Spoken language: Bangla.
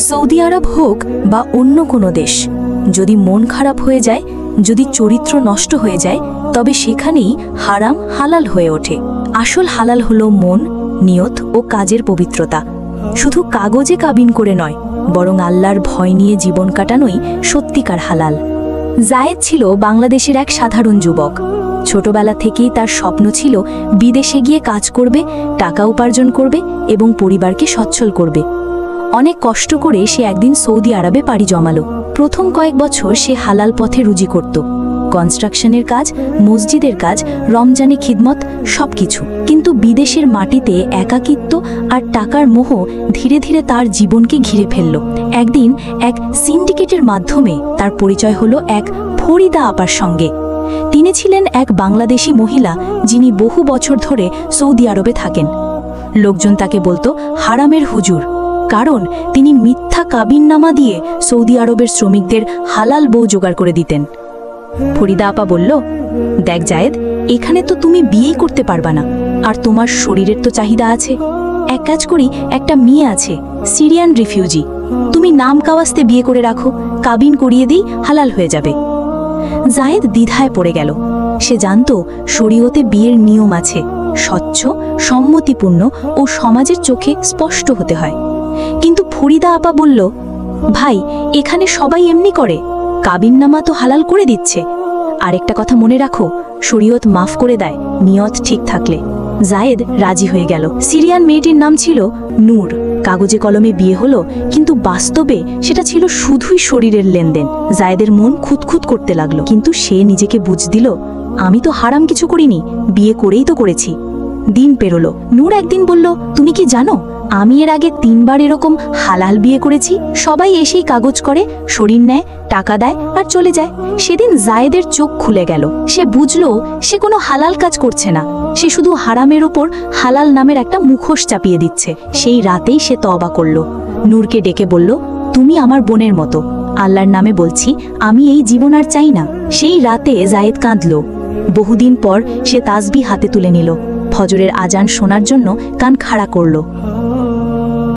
সৌদি আরব হোক বা অন্য কোনো দেশ, যদি মন খারাপ হয়ে যায়, যদি চরিত্র নষ্ট হয়ে যায়, তবে সেখানেই হারাম হালাল হয়ে ওঠে। আসল হালাল হলো মন, নিয়ত ও কাজের পবিত্রতা। শুধু কাগজে কাবিন করে নয়, বরং আল্লাহর ভয় নিয়ে জীবন কাটানোই সত্যিকার হালাল। জায়েদ ছিল বাংলাদেশের এক সাধারণ যুবক। ছোটবেলা থেকেই তার স্বপ্ন ছিল বিদেশে গিয়ে কাজ করবে, টাকা উপার্জন করবে এবং পরিবারকে সচ্ছল করবে। অনেক কষ্ট করে সে একদিন সৌদি আরবে পাড়ি জমালো। প্রথম কয়েক বছর সে হালাল পথে রুজি করত, কনস্ট্রাকশনের কাজ, মসজিদের কাজ, রমজানে খিদমত, সবকিছু। কিন্তু বিদেশের মাটিতে একাকিত্ব আর টাকার মোহ ধীরে ধীরে তার জীবনকে ঘিরে ফেলল। একদিন এক সিন্ডিকেটের মাধ্যমে তার পরিচয় হলো এক ফরিদা আপার সঙ্গে। তিনি ছিলেন এক বাংলাদেশি মহিলা, যিনি বহু বছর ধরে সৌদি আরবে থাকেন। লোকজন তাকে বলতো হারামের হুজুর, কারণ তিনি মিথ্যা কাবিননামা দিয়ে সৌদি আরবের শ্রমিকদের হালাল বউ জোগাড় করে দিতেন। ফরিদা আপা বলল, দেখ জায়েদ, এখানে তো তুমি বিয়েই করতে পারবা না, আর তোমার শরীরের তো চাহিদা আছে। এক কাজ করি, একটা মেয়ে আছে, সিরিয়ান রিফিউজি, তুমি নাম কাওয়াস্তে বিয়ে করে রাখো, কাবিন করিয়ে দিই, হালাল হয়ে যাবে। জায়েদ দ্বিধায় পড়ে গেল। সে জানত শরীয়তে বিয়ের নিয়ম আছে, স্বচ্ছ, সম্মতিপূর্ণ ও সমাজের চোখে স্পষ্ট হতে হয়। কিন্তু ফরিদা আপা বলল, ভাই, এখানে সবাই এমনি করে, কাবিননামা তো হালাল করে দিচ্ছে। আরেকটা কথা মনে রাখো, শরীয়ত মাফ করে দেয় নিয়ত ঠিক থাকলে। জায়েদ রাজি হয়ে গেল। সিরিয়ান মেয়েটির নাম ছিল নূর। কাগজে কলমে বিয়ে হলো, কিন্তু বাস্তবে সেটা ছিল শুধুই শরীরের লেনদেন। জায়েদের মন খুঁতখুত করতে লাগলো, কিন্তু সে নিজেকে বুঝ দিল, আমি তো হারাম কিছু করিনি, বিয়ে করেই তো করেছি। দিন পেরোলো। নূর একদিন বলল, তুমি কি জানো, আমি এর আগে 3 বার এরকম হালাল বিয়ে করেছি। সবাই এসেই কাগজ করে, শরীর নেয়, টাকা দেয় আর চলে যায়। সেদিন জায়েদের চোখ খুলে গেল। সে বুঝলো সে কোনো হালাল কাজ করছে না, সে শুধু হারামের ওপর হালাল নামের একটা মুখোশ চাপিয়ে দিচ্ছে। সেই রাতেই সে তওবা করল। নূরকে ডেকে বলল, তুমি আমার বোনের মতো, আল্লাহর নামে বলছি, আমি এই জীবন আর চাই না। সেই রাতে জায়েদ কাঁদল। বহুদিন পর সে তাসবিহ হাতে তুলে নিল, ফজরের আজান শোনার জন্য কান খাড়া করল।